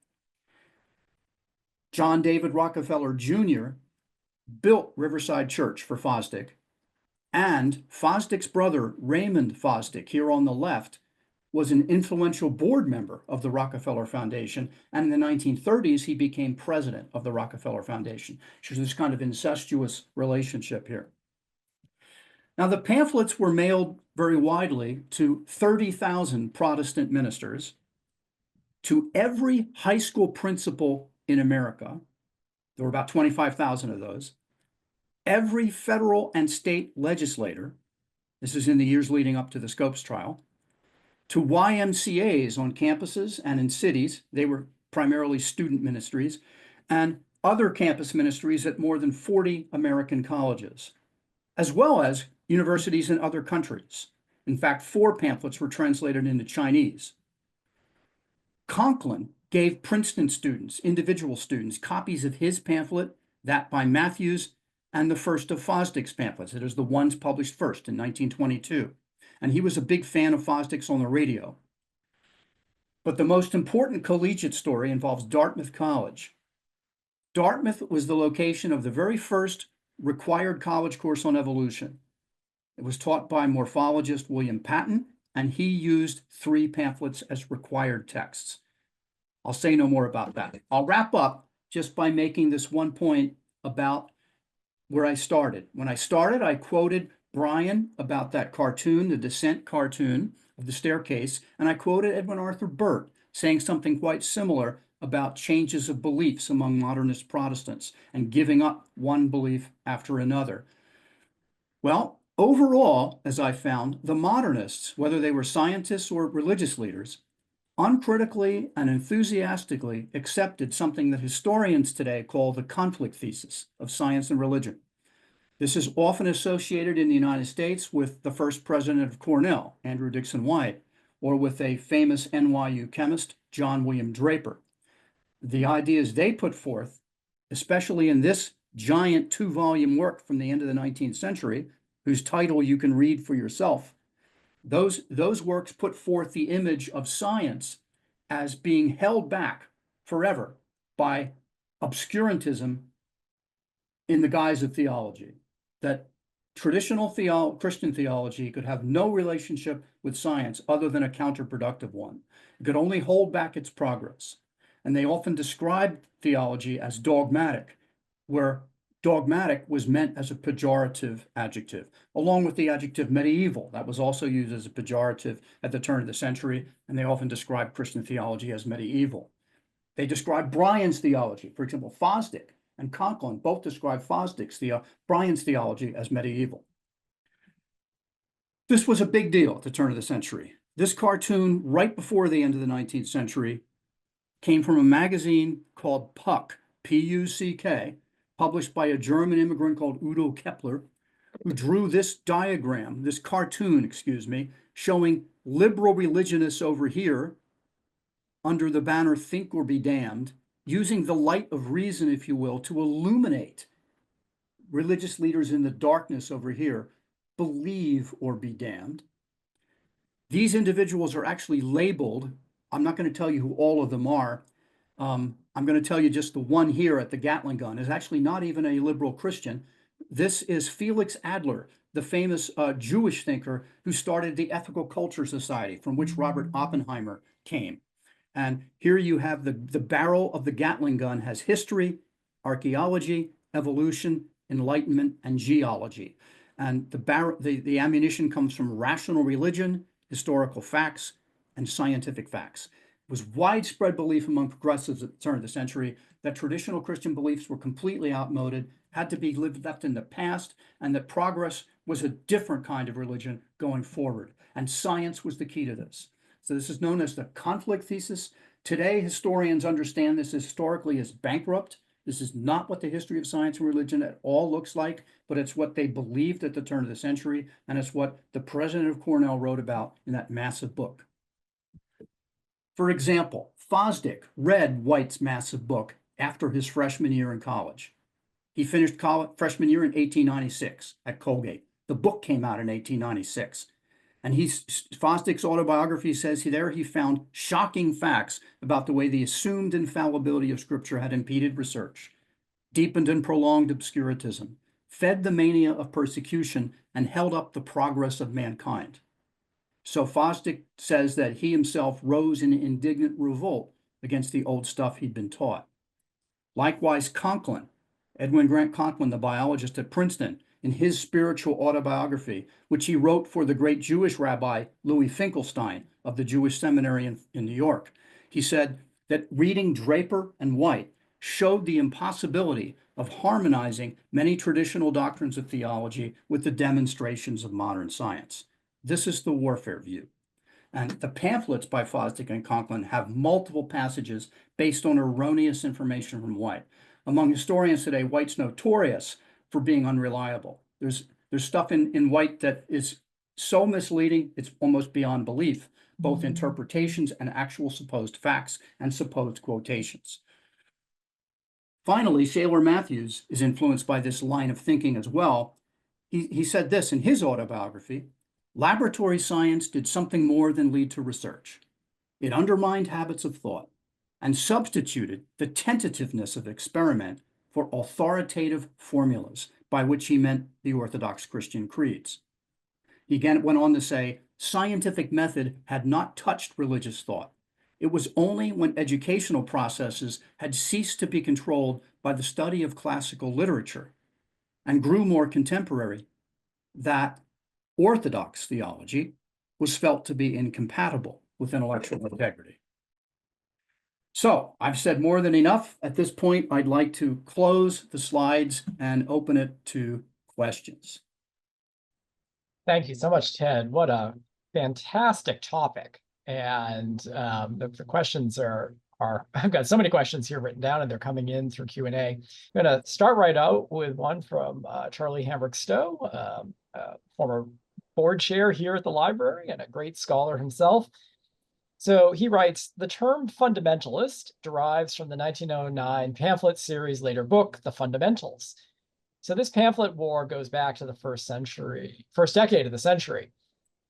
John David Rockefeller Jr. built Riverside Church for Fosdick, and Fosdick's brother, Raymond Fosdick, here on the left, was an influential board member of the Rockefeller Foundation, and in the 1930s, he became president of the Rockefeller Foundation. So there's this kind of incestuous relationship here. Now, the pamphlets were mailed very widely to 30,000 Protestant ministers, to every high school principal in America. There were about 25,000 of those. Every federal and state legislator, this is in the years leading up to the Scopes trial, to YMCAs on campuses and in cities. They were primarily student ministries, and other campus ministries at more than 40 American colleges, as well as universities in other countries. In fact, 4 pamphlets were translated into Chinese. Conklin gave Princeton students, individual students, copies of his pamphlet, that by Mathews, and the first of Fosdick's pamphlets. It is the ones published first in 1922. And he was a big fan of Fosdick's on the radio. But the most important collegiate story involves Dartmouth College. Dartmouth was the location of the very first required college course on evolution. It was taught by morphologist William Patton, and he used 3 pamphlets as required texts. I'll say no more about that. I'll wrap up just by making this one point about where I started. When I started, I quoted Bryan about that cartoon, the descent cartoon of the staircase, and I quoted Edwin Arthur Burt saying something quite similar about changes of beliefs among modernist Protestants and giving up one belief after another. Well, overall, as I found, the modernists, whether they were scientists or religious leaders, uncritically and enthusiastically accepted something that historians today call the conflict thesis of science and religion. This is often associated in the United States with the first president of Cornell, Andrew Dickson White, or with a famous NYU chemist, John William Draper. The ideas they put forth, especially in this giant 2-volume work from the end of the 19th century, whose title you can read for yourself, those works put forth the image of science as being held back forever by obscurantism in the guise of theology, that traditional Christian theology could have no relationship with science other than a counterproductive one. It could only hold back its progress. And they often describe theology as dogmatic, where dogmatic was meant as a pejorative adjective, along with the adjective medieval. That was also used as a pejorative at the turn of the century, and they often describe Christian theology as medieval. They describe Bryan's theology. For example, Fosdick and Conklin both describe Bryan's theology as medieval. This was a big deal at the turn of the century. This cartoon, right before the end of the 19th century, came from a magazine called Puck, P-U-C-K, published by a German immigrant called Udo Kepler, who drew this diagram, this cartoon, excuse me, showing liberal religionists over here under the banner Think or Be Damned, using the light of reason, if you will, to illuminate religious leaders in the darkness over here, Believe or Be Damned. These individuals are actually labeled. I'm not going to tell you who all of them are. I'm going to tell you just the one here at the Gatling gun is actually not even a liberal Christian. This is Felix Adler, the famous Jewish thinker who started the Ethical Culture Society, from which Robert Oppenheimer came. And here you have the barrel of the Gatling gun has history, archaeology, evolution, enlightenment, and geology. And the ammunition comes from rational religion, historical facts, and scientific facts. It was widespread belief among progressives at the turn of the century that traditional Christian beliefs were completely outmoded, had to be left in the past, and that progress was a different kind of religion going forward. And science was the key to this. So this is known as the conflict thesis. Today, historians understand this historically as bankrupt. This is not what the history of science and religion at all looks like, but it's what they believed at the turn of the century, and it's what the president of Cornell wrote about in that massive book. For example, Fosdick read White's massive book after his freshman year in college. He finished freshman year in 1896 at Colgate. The book came out in 1896. And Fosdick's autobiography says he found shocking facts about the way the assumed infallibility of Scripture had impeded research, deepened and prolonged obscurantism, fed the mania of persecution, and held up the progress of mankind. So Fosdick says that he himself rose in indignant revolt against the old stuff he'd been taught. Likewise, Conklin, Edwin Grant Conklin, the biologist at Princeton, in his spiritual autobiography, which he wrote for the great Jewish rabbi Louis Finkelstein of the Jewish Seminary in New York. He said that reading Draper and White showed the impossibility of harmonizing many traditional doctrines of theology with the demonstrations of modern science. This is the warfare view. And the pamphlets by Fosdick and Conklin have multiple passages based on erroneous information from White. Among historians today, White's notorious for being unreliable. There's stuff in White that is so misleading, it's almost beyond belief, both interpretations and actual supposed facts and supposed quotations. Finally, Shaler Mathews is influenced by this line of thinking as well. He said this in his autobiography: laboratory science did something more than lead to research. It undermined habits of thought and substituted the tentativeness of experiment for authoritative formulas, by which he meant the Orthodox Christian creeds. He again went on to say, scientific method had not touched religious thought. It was only when educational processes had ceased to be controlled by the study of classical literature and grew more contemporary that orthodox theology was felt to be incompatible with intellectual integrity. So I've said more than enough. At this point, I'd like to close the slides and open it to questions. Thank you so much, Ted. What a fantastic topic. And the questions are I've got so many questions here written down, and they're coming in through Q&A. I'm going to start right out with one from Charlie Hambrick-Stowe, former board chair here at the library and a great scholar himself. So he writes, the term fundamentalist derives from the 1909 pamphlet series later book, The Fundamentals. So this pamphlet war goes back to the first decade of the century.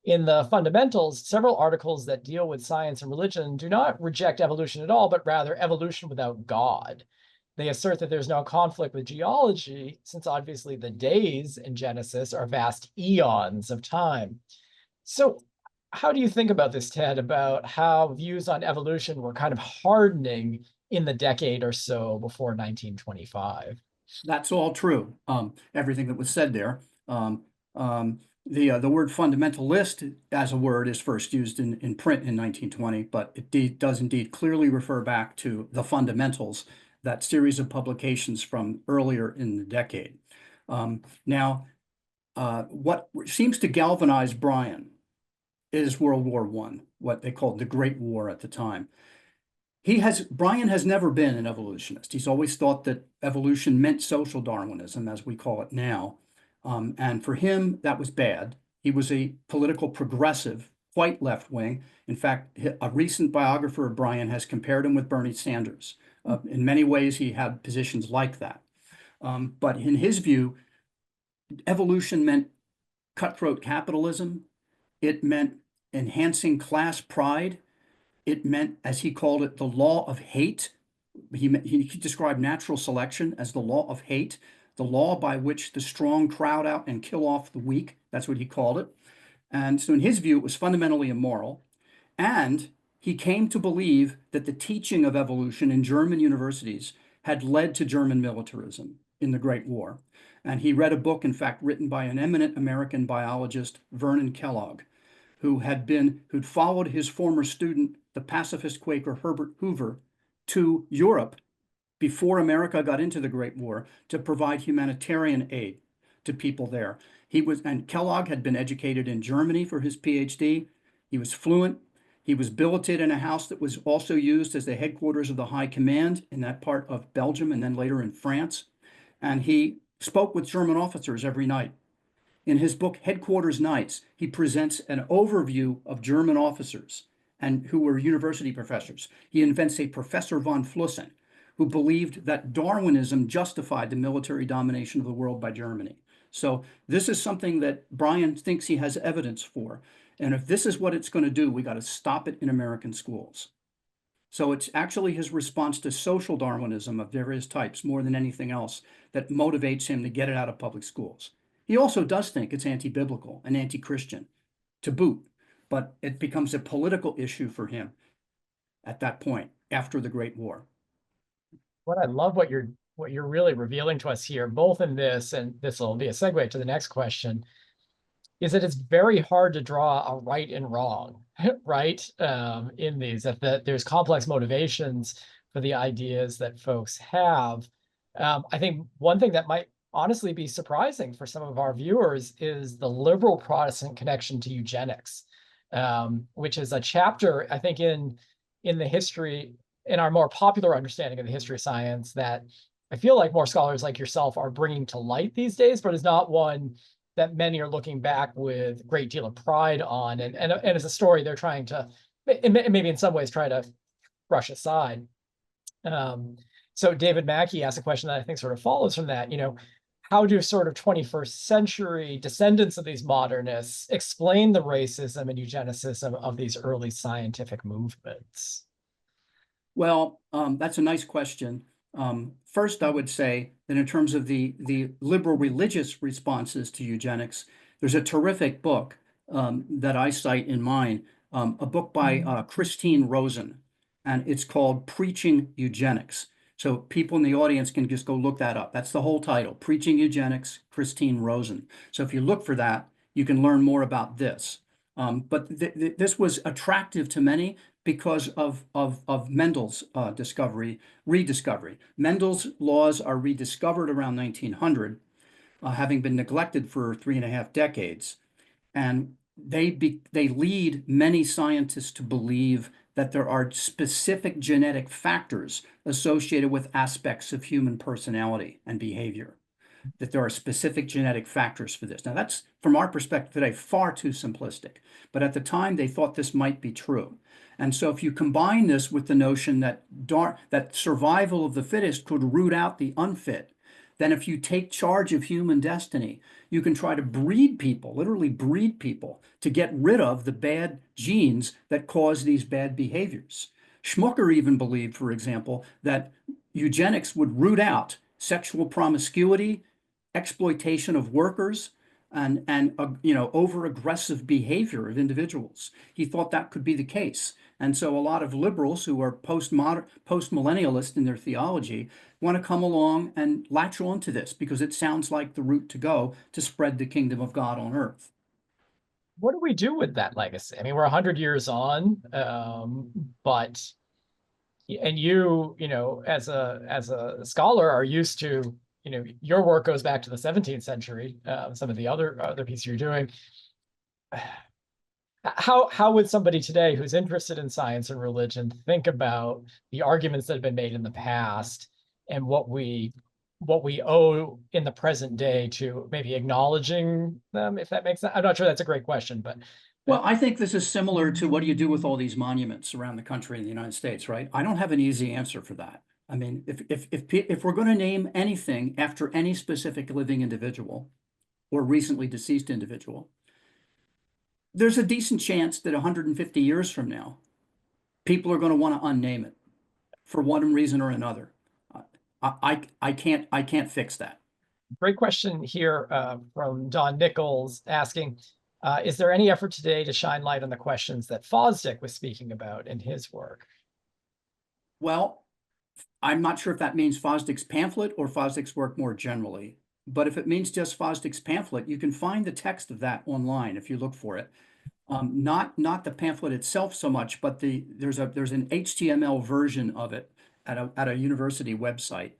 In the Fundamentals, several articles that deal with science and religion do not reject evolution at all, but rather evolution without God. They assert that there's no conflict with geology, since obviously the days in Genesis are vast eons of time. So how do you think about this, Ted, about how views on evolution were kind of hardening in the decade or so before 1925? That's all true, everything that was said there. The word fundamentalist as a word is first used in print in 1920, but it does indeed clearly refer back to the Fundamentals, that series of publications from earlier in the decade. Now, what seems to galvanize Bryan is World War I, what they called the Great War at the time. Bryan has never been an evolutionist. He's always thought that evolution meant social Darwinism, as we call it now. And for him, that was bad. He was a political progressive, quite left-wing. In fact, a recent biographer of Bryan has compared him with Bernie Sanders. In many ways, he had positions like that. But in his view, evolution meant cutthroat capitalism. It meant enhancing class pride. It meant, as he called it, the law of hate. He described natural selection as the law of hate, the law by which the strong crowd out and kill off the weak. That's what he called it. And so in his view, it was fundamentally immoral. And he came to believe that the teaching of evolution in German universities had led to German militarism in the Great War. And he read a book, in fact, written by an eminent American biologist, Vernon Kellogg, who'd followed his former student, the pacifist Quaker Herbert Hoover, to Europe before America got into the Great War to provide humanitarian aid to people there. And Kellogg had been educated in Germany for his PhD. He was fluent. He was billeted in a house that was also used as the headquarters of the High Command in that part of Belgium and then later in France. And he spoke with German officers every night. In his book, Headquarters Nights, he presents an overview of German officers and who were university professors. He invents a Professor von Flussen, who believed that Darwinism justified the military domination of the world by Germany. So this is something that Bryan thinks he has evidence for. And if this is what it's going to do, we got to stop it in American schools. So it's actually his response to social Darwinism of various types more than anything else that motivates him to get it out of public schools. He also does think it's anti-biblical and anti-Christian to boot, but it becomes a political issue for him at that point after the Great War. What I love what you're what you're really revealing to us here, both in this, and this will be a segue to the next question, is that it's very hard to draw a right and wrong, right? In these, that there's complex motivations for the ideas that folks have. I think one thing that might honestly be surprising for some of our viewers is the liberal Protestant connection to eugenics, which is a chapter, I think, in the history, in our more popular understanding of the history of science, that I feel like more scholars like yourself are bringing to light these days, but is not one that many are looking back with a great deal of pride on, and as a story they're trying to, maybe in some ways, try to brush aside. So David Mackey asked a question that I think sort of follows from that. How do sort of 21st century descendants of these modernists explain the racism and eugenicism of these early scientific movements? Well, that's a nice question. First, I would say that in terms of the liberal religious responses to eugenics, there's a terrific book that I cite in mine, a book by Christine Rosen, and it's called Preaching Eugenics. So people in the audience can just go look that up. That's the whole title, Preaching Eugenics, Christine Rosen. So if you look for that, you can learn more about this. But this was attractive to many because of Mendel's rediscovery. Mendel's laws are rediscovered around 1900, having been neglected for 3.5 decades. And they lead many scientists to believe that there are specific genetic factors associated with aspects of human personality and behavior, that there are specific genetic factors for this. Now, that's, from our perspective today, far too simplistic. But at the time, they thought this might be true. And so if you combine this with the notion that survival of the fittest could root out the unfit, then if you take charge of human destiny, you can try to breed people, literally breed people, to get rid of the bad genes that cause these bad behaviors. Schmucker even believed, for example, that eugenics would root out sexual promiscuity, exploitation of workers, and over-aggressive behavior of individuals. He thought that could be the case. And so a lot of liberals who are post-millennialist in their theology want to come along and latch on to this because it sounds like the route to go to spread the kingdom of God on earth. What do we do with that legacy? I mean, we're 100 years on, but and as a scholar are used to, your work goes back to the 17th century. Some of the other pieces you're doing. How would somebody today who's interested in science and religion think about the arguments that have been made in the past and what we owe in the present day to maybe acknowledging them, if that makes sense? I'm not sure that's a great question, but well, I think this is similar to what do you do with all these monuments around the country in the United States, right? I don't have an easy answer for that. I mean, if we're going to name anything after any specific living individual or recently deceased individual, there's a decent chance that 150 years from now, people are going to want to unname it for one reason or another. I can't fix that. great question here from Don Nichols asking, is there any effort today to shine light on the questions that Fosdick was speaking about in his work? Well, I'm not sure if that means Fosdick's pamphlet or Fosdick's work more generally. But if it means just Fosdick's pamphlet, you can find the text of that online if you look for it. Not the pamphlet itself so much, but there's an HTML version of it at a university website,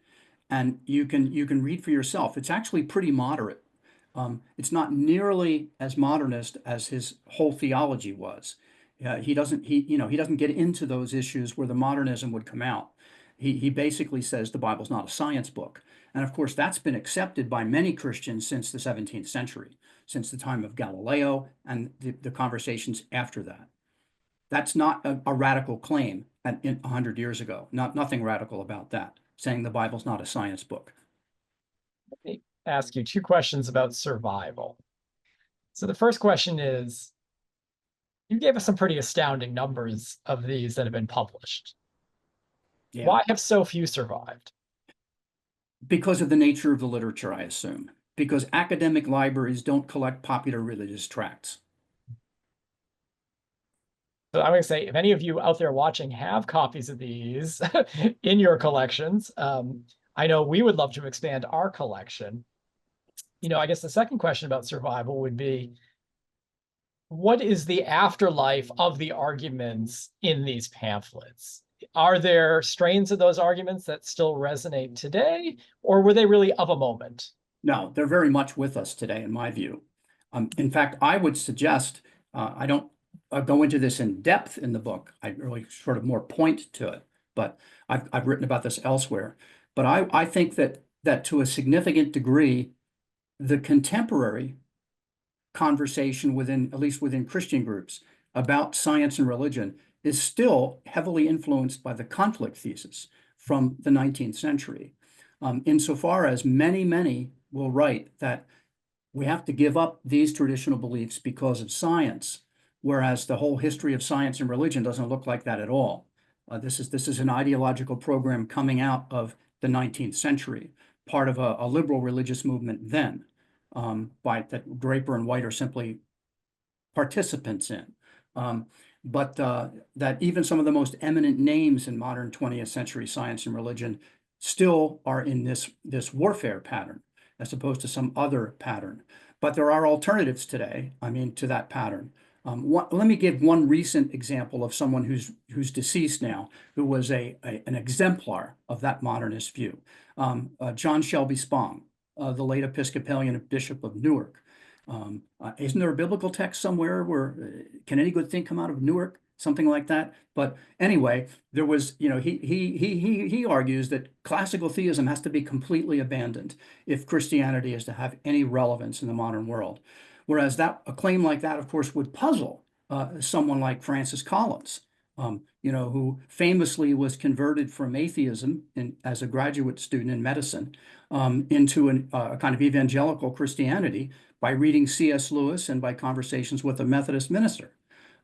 and you can read for yourself. It's actually pretty moderate. It's not nearly as modernist as his whole theology was. He doesn't get into those issues where the modernism would come out. He basically says the Bible's not a science book. And of course, that's been accepted by many Christians since the 17th century, since the time of Galileo and the conversations after that. That's not a radical claim 100 years ago. Nothing radical about that, saying the Bible's not a science book. Let me ask you two questions about survival. So the first question is, you gave us some pretty astounding numbers of these that have been published. Yeah. Why have so few survived? Because of the nature of the literature, I assume. Because academic libraries don't collect popular religious tracts. So I'm going to say, if any of you out there watching have copies of these in your collections, I know we would love to expand our collection. I guess the second question about survival would be, what is the afterlife of the arguments in these pamphlets? Are there strains of those arguments that still resonate today, or were they really of a moment? No, they're very much with us today, in my view. In fact, I would suggest, I don't go into this in depth in the book. I really sort of more point to it, but I've written about this elsewhere. But I think that to a significant degree, the contemporary conversation within, at least within Christian groups, about science and religion is still heavily influenced by the conflict thesis from the 19th century. Insofar as many will write that we have to give up these traditional beliefs because of science, whereas the whole history of science and religion doesn't look like that at all. This is an ideological program coming out of the 19th century, part of a liberal religious movement then, that Draper and White are simply participants in. But that even some of the most eminent names in modern 20th century science and religion still are in this warfare pattern, as opposed to some other pattern. But there are alternatives today, to that pattern. Let me give one recent example of someone who's deceased now, who was an exemplar of that modernist view. John Shelby Spong, the late Episcopalian Bishop of Newark. Isn't there a biblical text somewhere where can any good thing come out of Newark? Something like that. But anyway, there was, he argues that classical theism has to be completely abandoned if Christianity is to have any relevance in the modern world. Whereas a claim like that, of course, would puzzle someone like Francis Collins, who famously was converted from atheism as a graduate student in medicine into a kind of evangelical Christianity by reading C.S. Lewis and by conversations with a Methodist minister.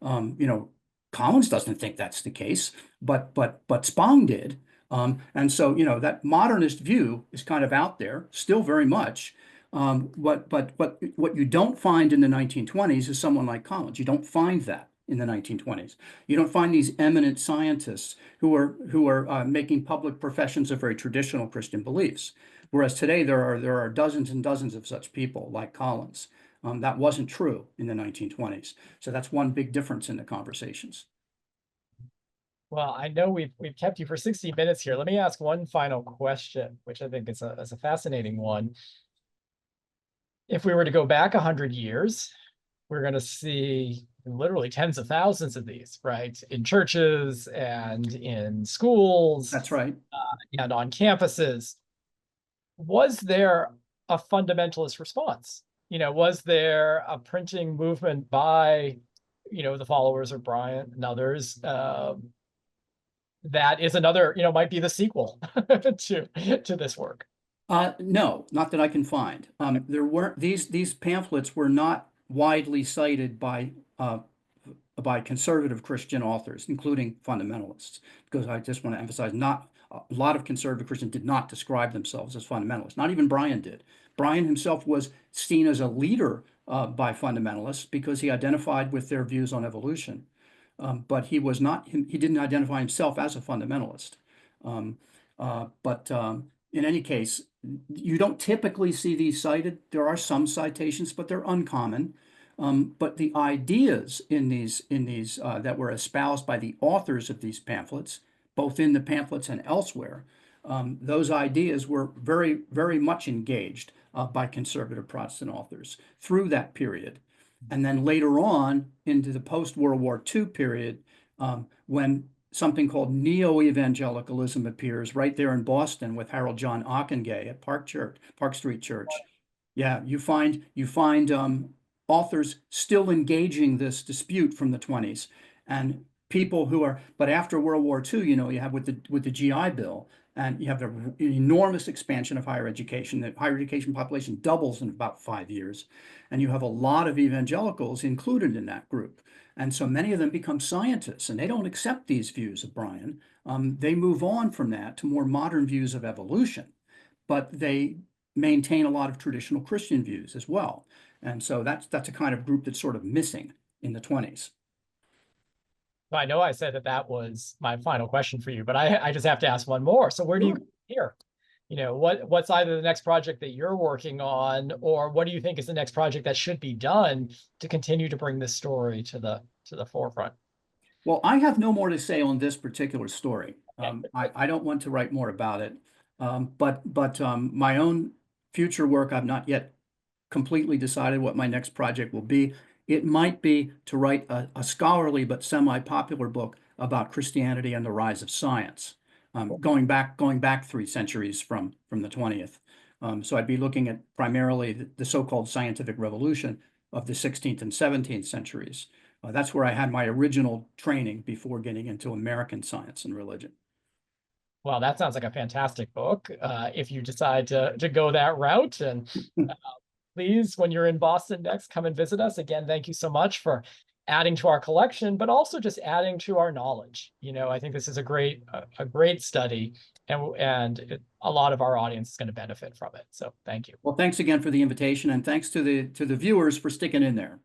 Collins doesn't think that's the case, but Spong did. And so, that modernist view is kind of out there, still very much. What you don't find in the 1920s is someone like Collins. You don't find that in the 1920s. You don't find these eminent scientists who are making public professions of very traditional Christian beliefs. Whereas today there are dozens and dozens of such people like Collins. That wasn't true in the 1920s. So that's one big difference in the conversations. Well, I know we've kept you for 60 minutes here. Let me ask one final question, which I think is a fascinating one. If we were to go back 100 years, we're going to see literally tens of thousands of these, right? In churches and in schools. That's right. And on campuses. Was there a fundamentalist response? Was there a printing movement by, the followers of Bryan and others? That is another, might be the sequel to this work. No, not that I can find. There weren't these pamphlets were not widely cited by conservative Christian authors, including fundamentalists, because I just want to emphasize, not a lot of conservative Christians did not describe themselves as fundamentalists. Not even Bryan did. Bryan himself was seen as a leader by fundamentalists because he identified with their views on evolution, but he was not. He didn't identify himself as a fundamentalist. But in any case, you don't typically see these cited. There are some citations, but they're uncommon. But the ideas in these that were espoused by the authors of these pamphlets, both in the pamphlets and elsewhere, those ideas were very, very much engaged by conservative Protestant authors through that period. And then later on into the post-World War II period, when something called neo-evangelicalism appears right there in Boston with Harold John Ockengay at Park Street Church. Yeah, you find authors still engaging this dispute from the 20s, and people who are, but after World War II, you have with the GI Bill, and you have the enormous expansion of higher education. The higher education population doubles in about 5 years, and you have a lot of evangelicals included in that group. And so many of them become scientists, and they don't accept these views of Bryan. They move on from that to more modern views of evolution, but they maintain a lot of traditional Christian views as well. And so that's a kind of group that's sort of missing in the 20s. Well, I know I said that was my final question for you, but I just have to ask one more. So where do you go here? what's either the next project that you're working on, or what do you think is the next project that should be done to continue to bring this story to the forefront? Well, I have no more to say on this particular story. I don't want to write more about it. But my own future work, I've not yet completely decided what my next project will be. It might be to write a scholarly but semi-popular book about Christianity and the rise of science, going back 3 centuries from the 20th. So I'd be looking at primarily the so-called scientific revolution of the 16th and 17th centuries. That's where I had my original training before getting into American science and religion. Well, that sounds like a fantastic book. If you decide to go that route, and please, when you're in Boston next, come and visit us. Again, thank you so much for adding to our collection, but also just adding to our knowledge. I think this is a great study, and a lot of our audience is going to benefit from it. So thank you. Well, thanks again for the invitation, and thanks to the viewers for sticking in there.